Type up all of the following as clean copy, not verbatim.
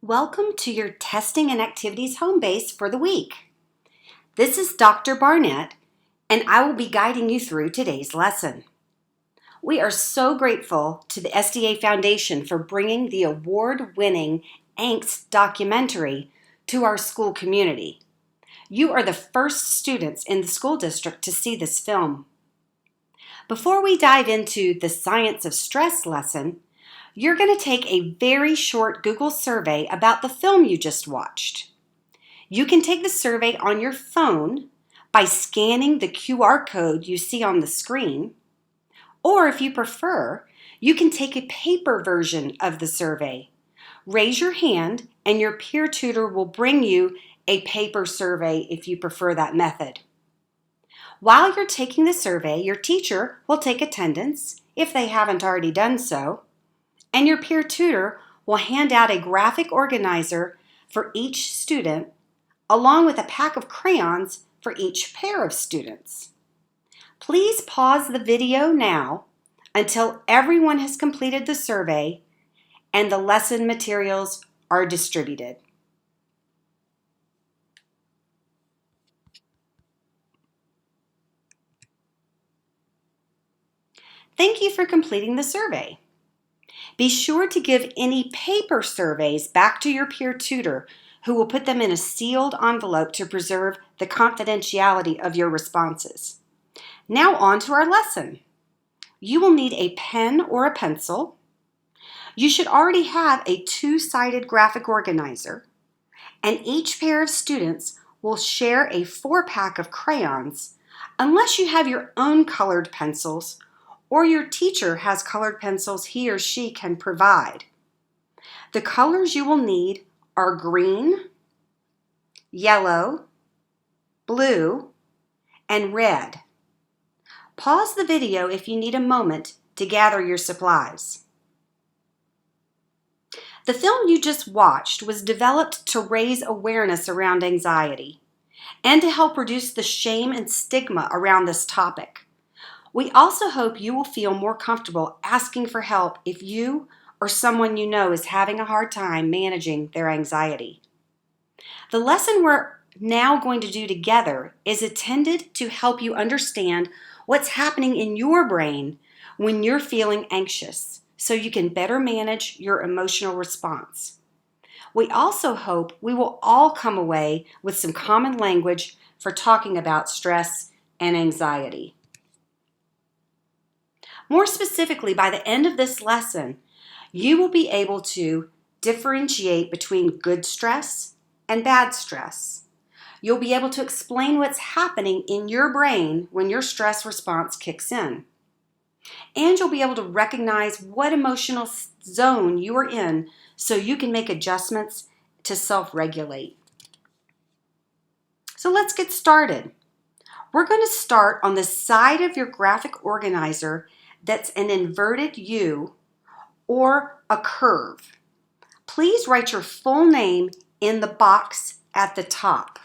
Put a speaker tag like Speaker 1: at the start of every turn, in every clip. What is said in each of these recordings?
Speaker 1: Welcome to your Testing and Activities home base for the week. This is Dr. Barnett, and I will be guiding you through today's lesson. We are so grateful to the SDA Foundation for bringing the award-winning ANGST documentary to our school community. You are the first students in the school district to see this film. Before we dive into the Science of Stress lesson, you're going to take a very short Google survey about the film you just watched. You can take the survey on your phone by scanning the QR code you see on the screen, or if you prefer, you can take a paper version of the survey. Raise your hand and your peer tutor will bring you a paper survey if you prefer that method. While you're taking the survey, your teacher will take attendance if they haven't already done so, and your peer tutor will hand out a graphic organizer for each student, along with a pack of crayons for each pair of students. Please pause the video now until everyone has completed the survey and the lesson materials are distributed. Thank you for completing the survey. Be sure to give any paper surveys back to your peer tutor, who will put them in a sealed envelope to preserve the confidentiality of your responses. Now on to our lesson. You will need a pen or a pencil. You should already have a two-sided graphic organizer, and each pair of students will share a 4-pack of crayons unless you have your own colored pencils or your teacher has colored pencils he or she can provide. The colors you will need are green, yellow, blue, and red. Pause the video if you need a moment to gather your supplies. The film you just watched was developed to raise awareness around anxiety and to help reduce the shame and stigma around this topic. We also hope you will feel more comfortable asking for help if you or someone you know is having a hard time managing their anxiety. The lesson we're now going to do together is intended to help you understand what's happening in your brain when you're feeling anxious, so you can better manage your emotional response. We also hope we will all come away with some common language for talking about stress and anxiety. More specifically, by the end of this lesson, you will be able to differentiate between good stress and bad stress. You'll be able to explain what's happening in your brain when your stress response kicks in. And you'll be able to recognize what emotional zone you are in so you can make adjustments to self-regulate. So let's get started. We're going to start on the side of your graphic organizer that's an inverted U or a curve. Please write your full name in the box at the top.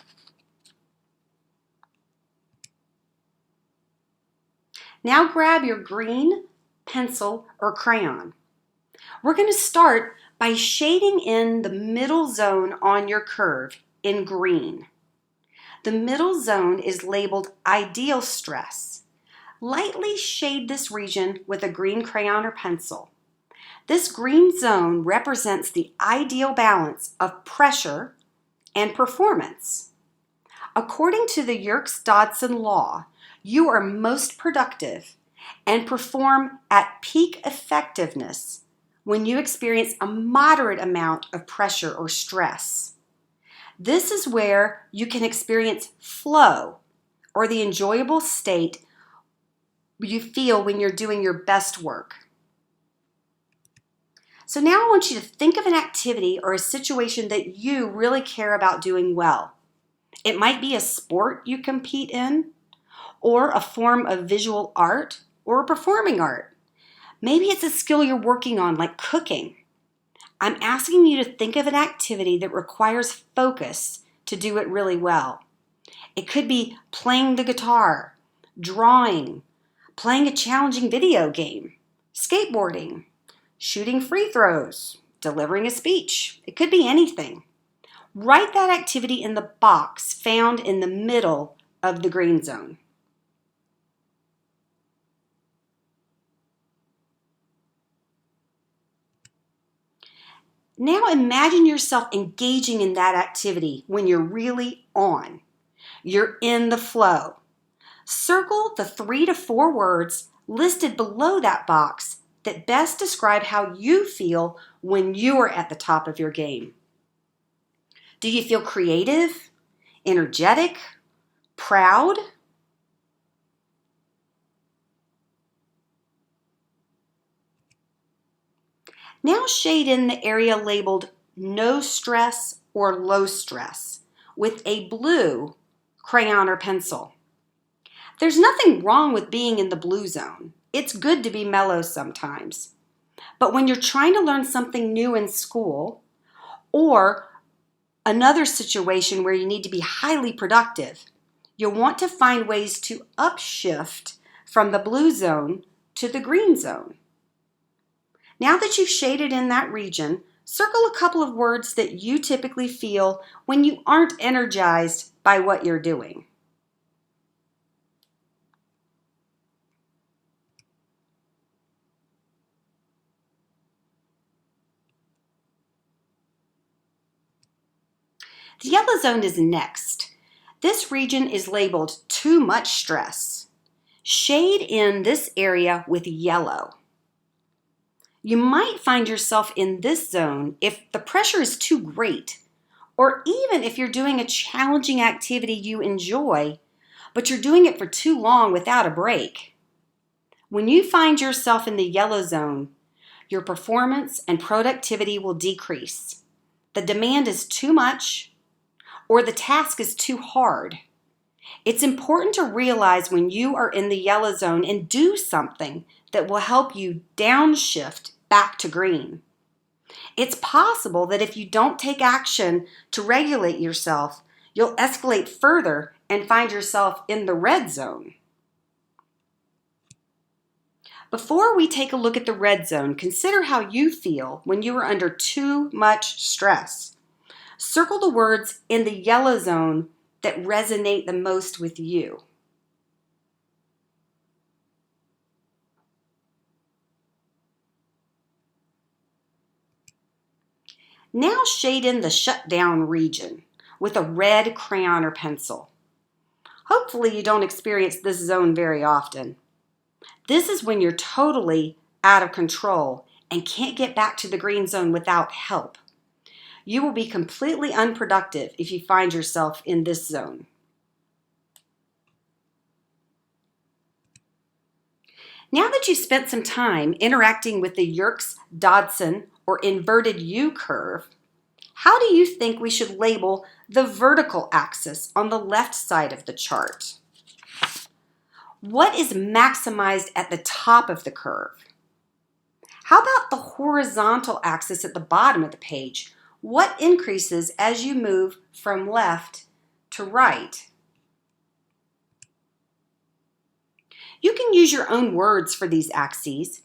Speaker 1: Now grab your green pencil or crayon. We're going to start by shading in the middle zone on your curve in green. The middle zone is labeled ideal stress. Lightly shade this region with a green crayon or pencil. This green zone represents the ideal balance of pressure and performance. According to the Yerkes-Dodson law, you are most productive and perform at peak effectiveness when you experience a moderate amount of pressure or stress. This is where you can experience flow, or the enjoyable state you feel when you're doing your best work. So now I want you to think of an activity or a situation that you really care about doing well. It might be a sport you compete in, or a form of visual art, or performing art. Maybe it's a skill you're working on, like cooking. I'm asking you to think of an activity that requires focus to do it really well. It could be playing the guitar, drawing, playing a challenging video game, skateboarding, shooting free throws, delivering a speech. It could be anything. Write that activity in the box found in the middle of the green zone. Now imagine yourself engaging in that activity when you're really on. You're in the flow. Circle the 3 to 4 words listed below that box that best describe how you feel when you are at the top of your game. Do you feel creative, energetic, proud? Now shade in the area labeled no stress or low stress with a blue crayon or pencil. There's nothing wrong with being in the blue zone. It's good to be mellow sometimes. But when you're trying to learn something new in school or another situation where you need to be highly productive, you'll want to find ways to upshift from the blue zone to the green zone. Now that you've shaded in that region, circle a couple of words that you typically feel when you aren't energized by what you're doing. The yellow zone is next. This region is labeled too much stress. Shade in this area with yellow. You might find yourself in this zone if the pressure is too great, or even if you're doing a challenging activity you enjoy, but you're doing it for too long without a break. When you find yourself in the yellow zone, your performance and productivity will decrease. The demand is too much, or the task is too hard. It's important to realize when you are in the yellow zone and do something that will help you downshift back to green. It's possible that if you don't take action to regulate yourself, you'll escalate further and find yourself in the red zone. Before we take a look at the red zone, consider how you feel when you are under too much stress. Circle the words in the yellow zone that resonate the most with you. Now shade in the shutdown region with a red crayon or pencil. Hopefully you don't experience this zone very often. This is when you're totally out of control and can't get back to the green zone without help. You will be completely unproductive if you find yourself in this zone. Now that you've spent some time interacting with the Yerkes-Dodson or inverted U curve, how do you think we should label the vertical axis on the left side of the chart? What is maximized at the top of the curve? How about the horizontal axis at the bottom of the page? What increases as you move from left to right? You can use your own words for these axes.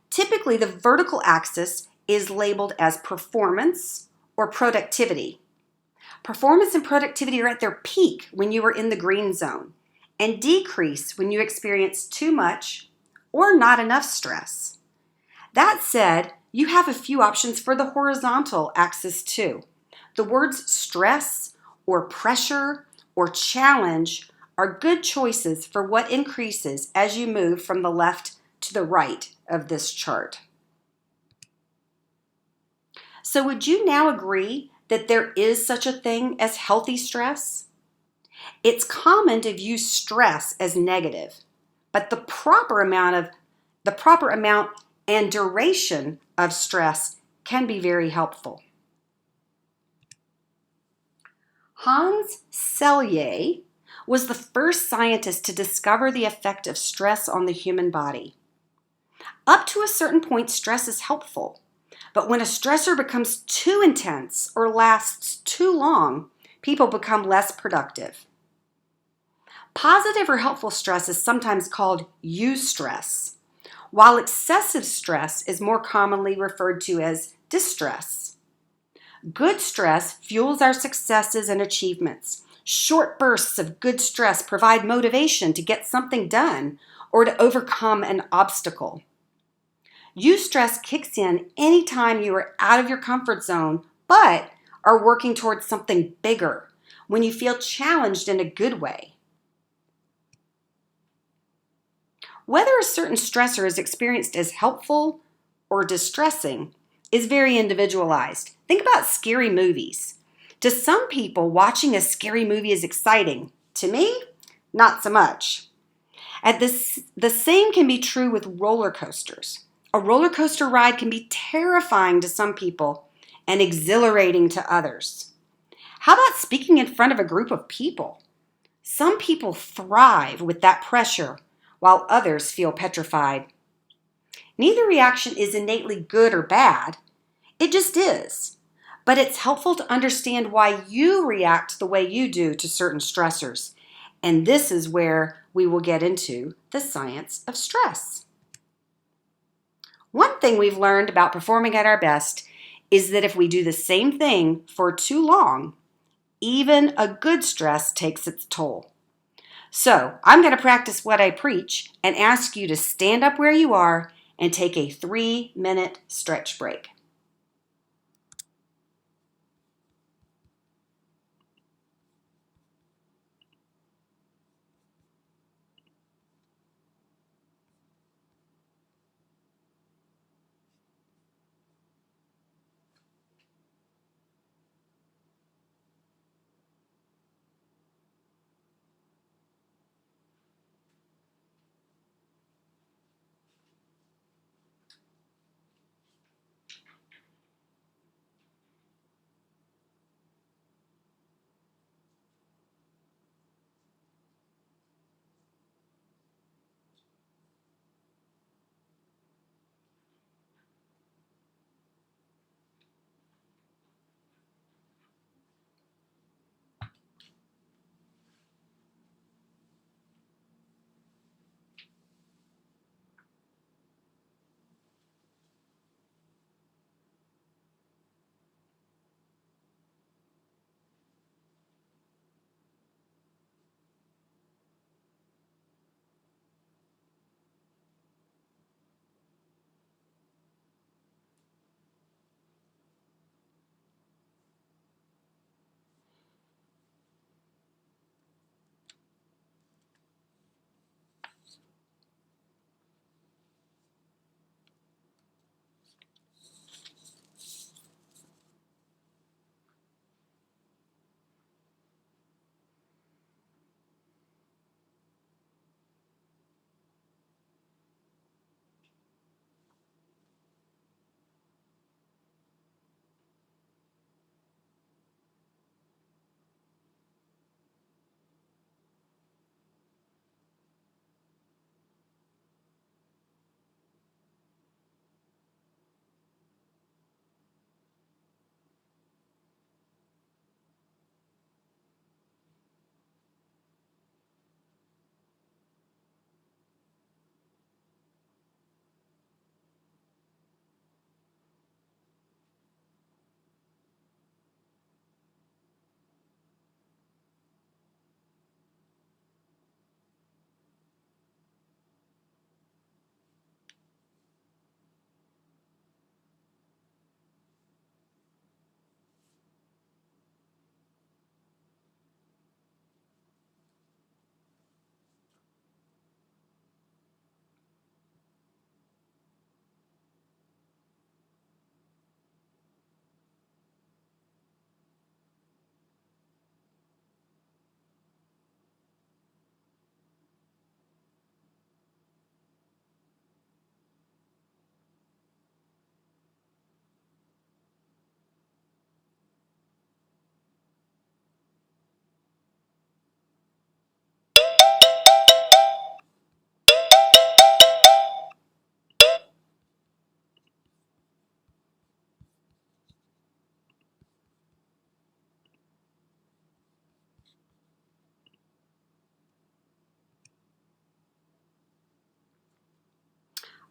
Speaker 1: Typically, the vertical axis is labeled as performance or productivity. Performance and productivity are at their peak when you are in the green zone and decrease when you experience too much or not enough stress. That said, you have a few options for the horizontal axis too. The words stress or pressure or challenge are good choices for what increases as you move from the left to the right of this chart. So would you now agree that there is such a thing as healthy stress? It's common to view stress as negative, but the proper amount and duration of stress can be very helpful. Hans Selye was the first scientist to discover the effect of stress on the human body. Up to a certain point, stress is helpful, but when a stressor becomes too intense or lasts too long, people become less productive. Positive or helpful stress is sometimes called eustress, while excessive stress is more commonly referred to as distress. Good stress fuels our successes and achievements. Short bursts of good stress provide motivation to get something done or to overcome an obstacle. Eustress kicks in anytime you are out of your comfort zone, but are working towards something bigger, when you feel challenged in a good way. Whether a certain stressor is experienced as helpful or distressing is very individualized. Think about scary movies. To some people, watching a scary movie is exciting. To me, not so much. The same can be true with roller coasters. A roller coaster ride can be terrifying to some people and exhilarating to others. How about speaking in front of a group of people? Some people thrive with that pressure, while others feel petrified. Neither reaction is innately good or bad. It just is. But it's helpful to understand why you react the way you do to certain stressors. And this is where we will get into the science of stress. One thing we've learned about performing at our best is that if we do the same thing for too long, even a good stress takes its toll. So I'm going to practice what I preach and ask you to stand up where you are and take a 3-minute stretch break.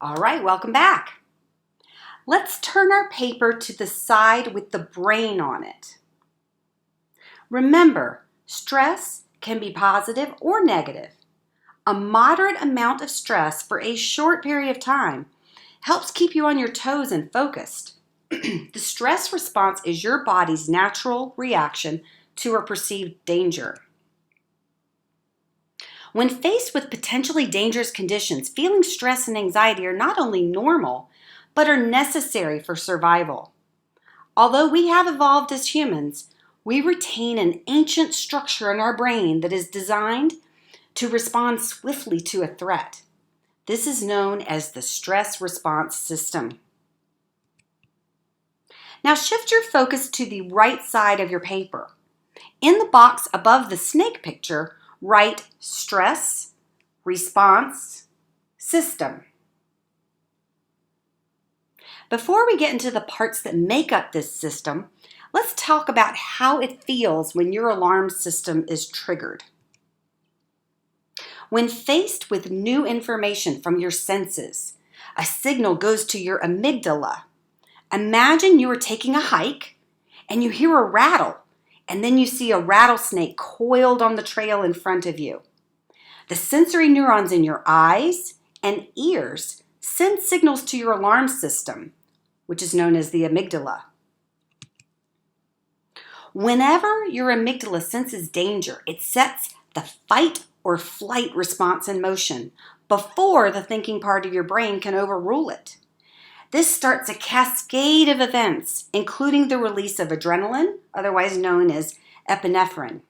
Speaker 1: All right, welcome back. Let's turn our paper to the side with the brain on it. Remember, stress can be positive or negative. A moderate amount of stress for a short period of time helps keep you on your toes and focused. The stress response is your body's natural reaction to a perceived danger. When faced with potentially dangerous conditions, feeling stress and anxiety are not only normal, but are necessary for survival. Although we have evolved as humans, we retain an ancient structure in our brain that is designed to respond swiftly to a threat. This is known as the stress response system. Now shift your focus to the right side of your paper. In the box above the snake picture, write stress response system. Before we get into the parts that make up this system, let's talk about how it feels when your alarm system is triggered. When faced with new information from your senses, a signal goes to your amygdala. Imagine you are taking a hike and you hear a rattle, and then you see a rattlesnake coiled on the trail in front of you. The sensory neurons in your eyes and ears send signals to your alarm system, which is known as the amygdala. Whenever your amygdala senses danger, it sets the fight or flight response in motion before the thinking part of your brain can overrule it. This starts a cascade of events, including the release of adrenaline, otherwise known as epinephrine.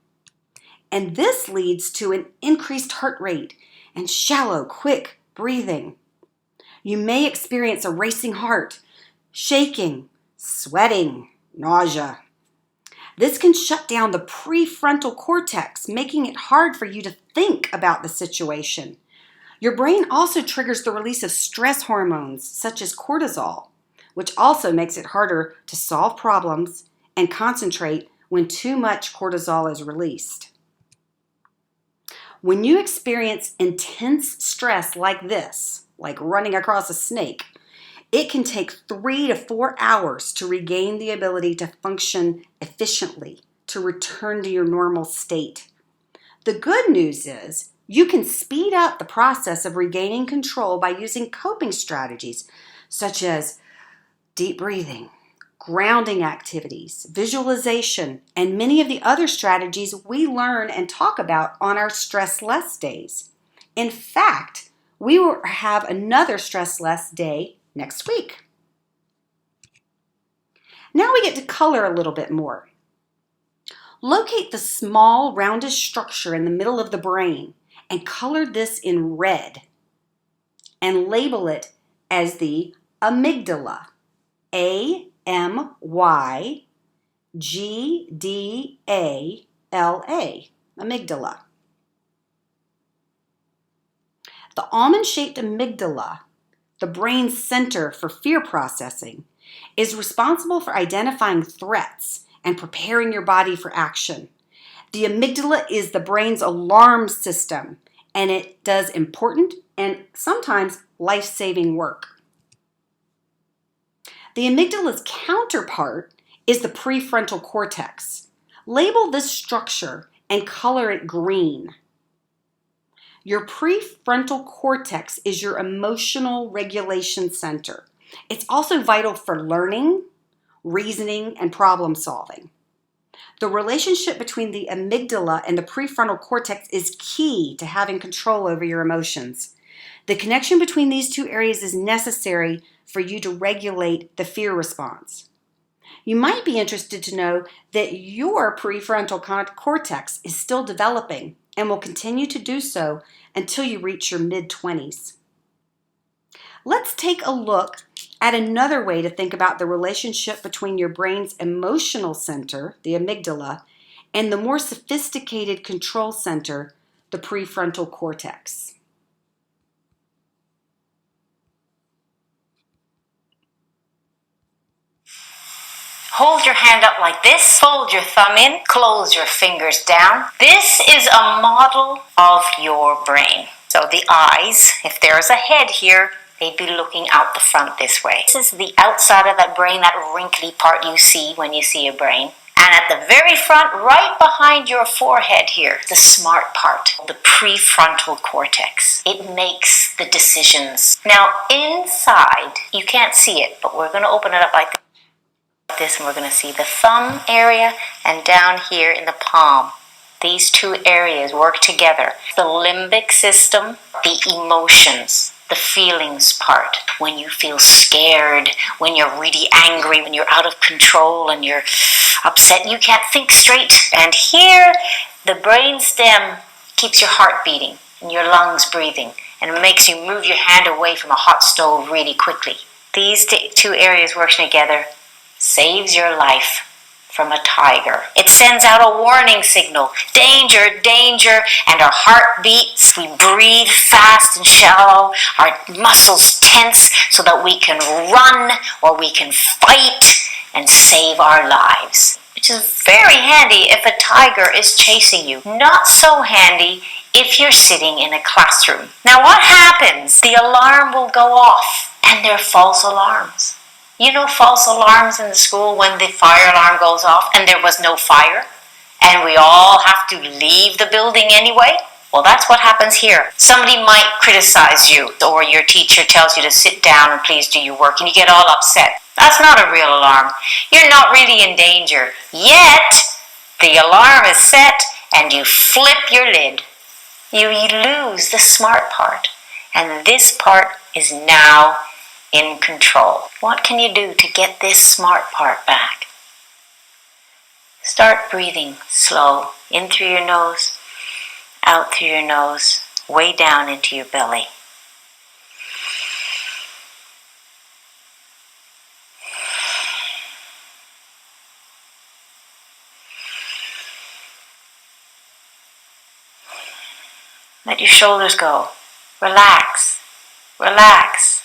Speaker 1: And this leads to an increased heart rate and shallow, quick breathing. You may experience a racing heart, shaking, sweating, nausea. This can shut down the prefrontal cortex, making it hard for you to think about the situation. Your brain also triggers the release of stress hormones, such as cortisol, which also makes it harder to solve problems and concentrate when too much cortisol is released. When you experience intense stress like this, like running across a snake, it can take 3 to 4 hours to regain the ability to function efficiently, to return to your normal state. The good news is you can speed up the process of regaining control by using coping strategies such as deep breathing, grounding activities, visualization, and many of the other strategies we learn and talk about on our Stress Less days. In fact, we will have another Stress Less day next week. Now we get to color a little bit more. Locate the small roundish structure in the middle of the brain and color this in red and label it as the amygdala. A-M-Y-G-D-A-L-A, amygdala. The almond-shaped amygdala, the brain's center for fear processing, is responsible for identifying threats and preparing your body for action. The amygdala is the brain's alarm system, and it does important and sometimes life-saving work. The amygdala's counterpart is the prefrontal cortex. Label this structure and color it green. Your prefrontal cortex is your emotional regulation center. It's also vital for learning, reasoning, and problem solving. The relationship between the amygdala and the prefrontal cortex is key to having control over your emotions. The connection between these two areas is necessary for you to regulate the fear response. You might be interested to know that your prefrontal cortex is still developing and will continue to do so until you reach your mid-20s. Let's take a look at another way to think about the relationship between your brain's emotional center, the amygdala, and the more sophisticated control center, the prefrontal cortex.
Speaker 2: Hold your hand up like this, fold your thumb in, close your fingers down. This is a model of your brain. So the eyes, if there is a head here, they'd be looking out the front this way. This is the outside of that brain, that wrinkly part you see when you see a brain. And at the very front, right behind your forehead here, the smart part, the prefrontal cortex. It makes the decisions. Now, inside, you can't see it, but we're going to open it up like this, and we're going to see the thumb area and down here in the palm. These two areas work together. The limbic system, the emotions, the feelings part. When you feel scared, when you're really angry, when you're out of control and you're upset, you can't think straight. And here, the brain stem keeps your heart beating and your lungs breathing, and it makes you move your hand away from a hot stove really quickly. These two areas working together saves your life from a tiger. It sends out a warning signal. Danger, danger, and our heart beats. We breathe fast and shallow. Our muscles tense so that we can run or we can fight and save our lives. Which is very handy if a tiger is chasing you. Not so handy if you're sitting in a classroom. Now what happens? The alarm will go off, and they're false alarms. You know false alarms in the school when the fire alarm goes off and there was no fire and we all have to leave the building anyway? Well, that's what happens here. Somebody might criticize you, or your teacher tells you to sit down and please do your work, and you get all upset. That's not a real alarm. You're not really in danger. Yet, the alarm is set and you flip your lid. You lose the smart part. And this part is now in control. What can you do to get this smart part back? Start breathing slow, in through your nose, out through your nose, way down into your belly. Let your shoulders go. Relax, relax.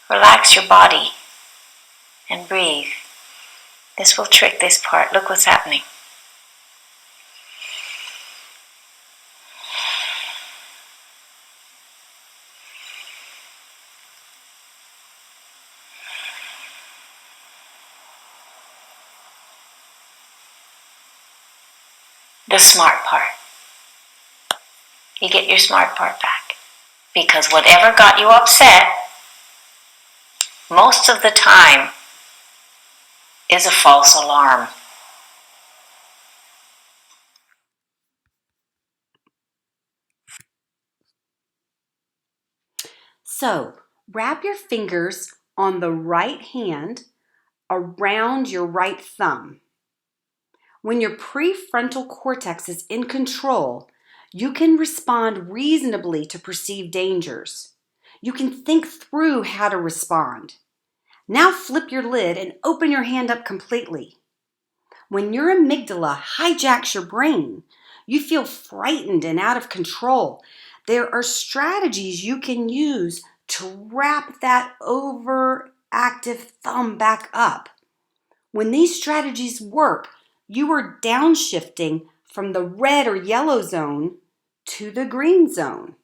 Speaker 2: Relax your body and breathe. This will trick this part. Look what's happening. The smart part. You get your smart part back. Because whatever got you upset, most of the time, is a false alarm.
Speaker 1: So, wrap your fingers on the right hand around your right thumb. When your prefrontal cortex is in control, you can respond reasonably to perceived dangers. You can think through how to respond. Now flip your lid and open your hand up completely. When your amygdala hijacks your brain, you feel frightened and out of control. There are strategies you can use to wrap that overactive thumb back up. When these strategies work, you are downshifting from the red or yellow zone to the green zone.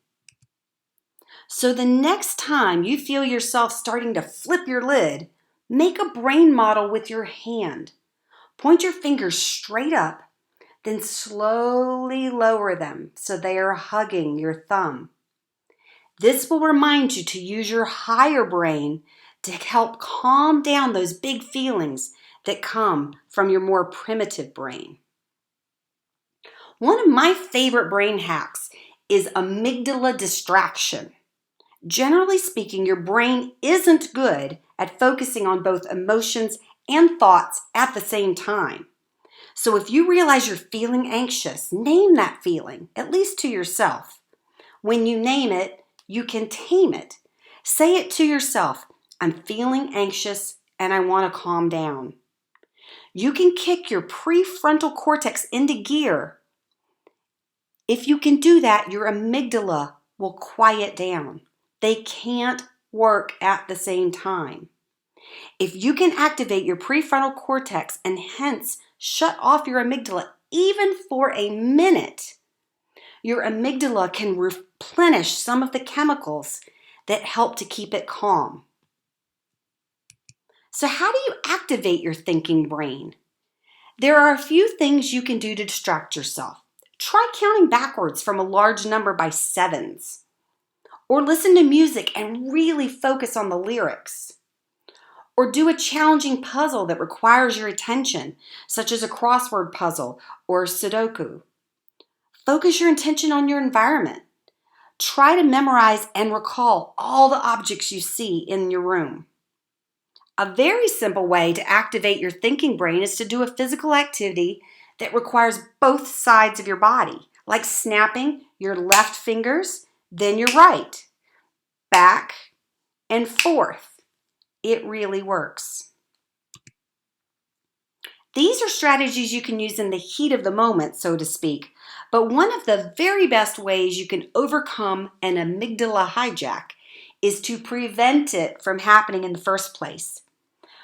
Speaker 1: So the next time you feel yourself starting to flip your lid, make a brain model with your hand. Point your fingers straight up, then slowly lower them so they are hugging your thumb. This will remind you to use your higher brain to help calm down those big feelings that come from your more primitive brain. One of my favorite brain hacks is amygdala distraction. Generally speaking, your brain isn't good at focusing on both emotions and thoughts at the same time. So if you realize you're feeling anxious, name that feeling, at least to yourself. When you name it, you can tame it. Say it to yourself, I'm feeling anxious and I want to calm down. You can kick your prefrontal cortex into gear. If you can do that, your amygdala will quiet down. They can't work at the same time. If you can activate your prefrontal cortex and hence shut off your amygdala even for a minute, Your amygdala can replenish some of the chemicals that help to keep it calm. So how do you activate your thinking brain? There are a few things you can do to distract yourself. Try counting backwards from a large number by sevens. Or listen to music and really focus on the lyrics. Or do a challenging puzzle that requires your attention, such as a crossword puzzle or Sudoku. Focus your attention on your environment. Try to memorize and recall all the objects you see in your room. A very simple way to activate your thinking brain is to do a physical activity that requires both sides of your body, like snapping your left fingers, then your right, back and forth. It really works. These are strategies you can use in the heat of the moment, so to speak, but one of the very best ways you can overcome an amygdala hijack is to prevent it from happening in the first place.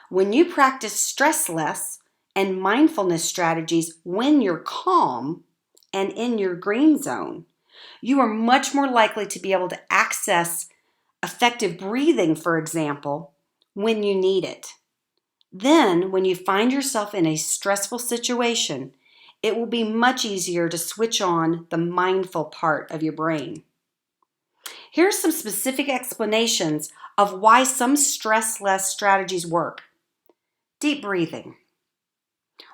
Speaker 1: When you practice stress less and mindfulness strategies when you're calm and in your green zone, you are much more likely to be able to access effective breathing, for example, when you need it. Then, when you find yourself in a stressful situation, it will be much easier to switch on the mindful part of your brain. Here are some specific explanations of why some stress-less strategies work. Deep breathing.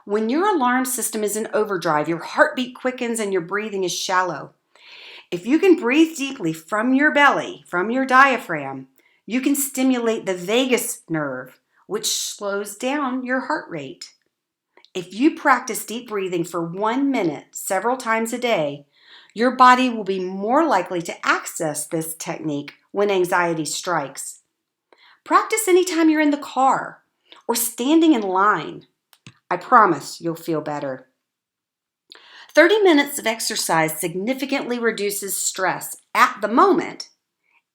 Speaker 1: When your alarm system is in overdrive, your heartbeat quickens and your breathing is shallow. If you can breathe deeply from your belly, from your diaphragm, you can stimulate the vagus nerve, which slows down your heart rate. If you practice deep breathing for 1 minute several times a day, your body will be more likely to access this technique when anxiety strikes. Practice anytime you're in the car or standing in line. I promise you'll feel better. 30 minutes of exercise significantly reduces stress at the moment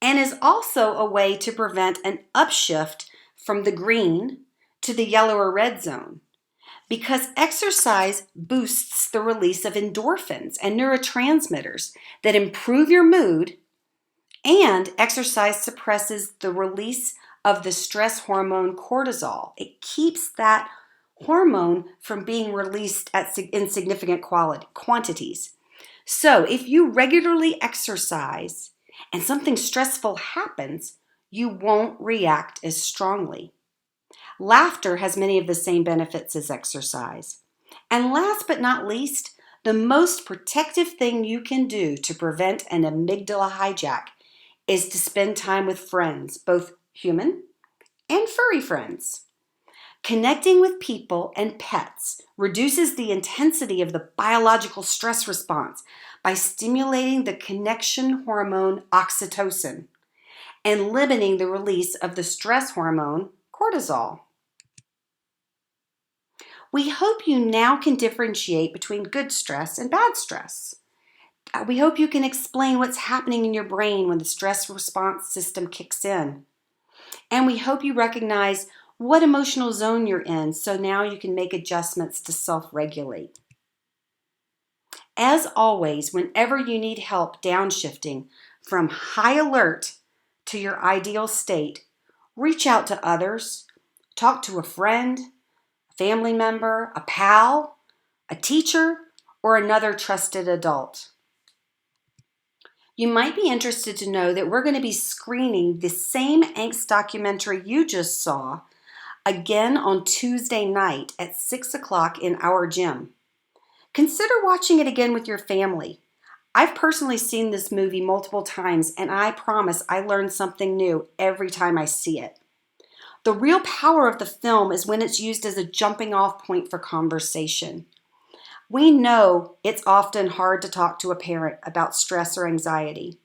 Speaker 1: and is also a way to prevent an upshift from the green to the yellow or red zone, because exercise boosts the release of endorphins and neurotransmitters that improve your mood, and exercise suppresses the release of the stress hormone cortisol. It keeps that hormone from being released in significant quantities. So if you regularly exercise and something stressful happens, you won't react as strongly. Laughter has many of the same benefits as exercise. And last but not least, the most protective thing you can do to prevent an amygdala hijack is to spend time with friends, both human and furry friends. Connecting with people and pets reduces the intensity of the biological stress response by stimulating the connection hormone oxytocin and limiting the release of the stress hormone cortisol. We hope you now can differentiate between good stress and bad stress. We hope you can explain what's happening in your brain when the stress response system kicks in. And we hope you recognize what emotional zone you're in, so now you can make adjustments to self-regulate. As always, whenever you need help downshifting from high alert to your ideal state, reach out to others, talk to a friend, a family member, a pal, a teacher, or another trusted adult. You might be interested to know that we're going to be screening the same angst documentary you just saw again on Tuesday night at 6 o'clock in our gym. Consider watching it again with your family. I've personally seen this movie multiple times, and I promise I learn something new every time I see it. The real power of the film is when it's used as a jumping off point for conversation. We know it's often hard to talk to a parent about stress or anxiety,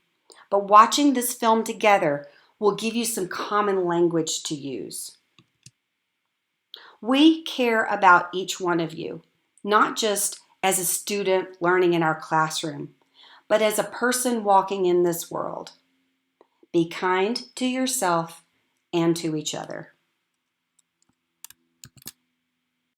Speaker 1: but watching this film together will give you some common language to use. We care about each one of you, not just as a student learning in our classroom, but as a person walking in this world. Be kind to yourself and to each other.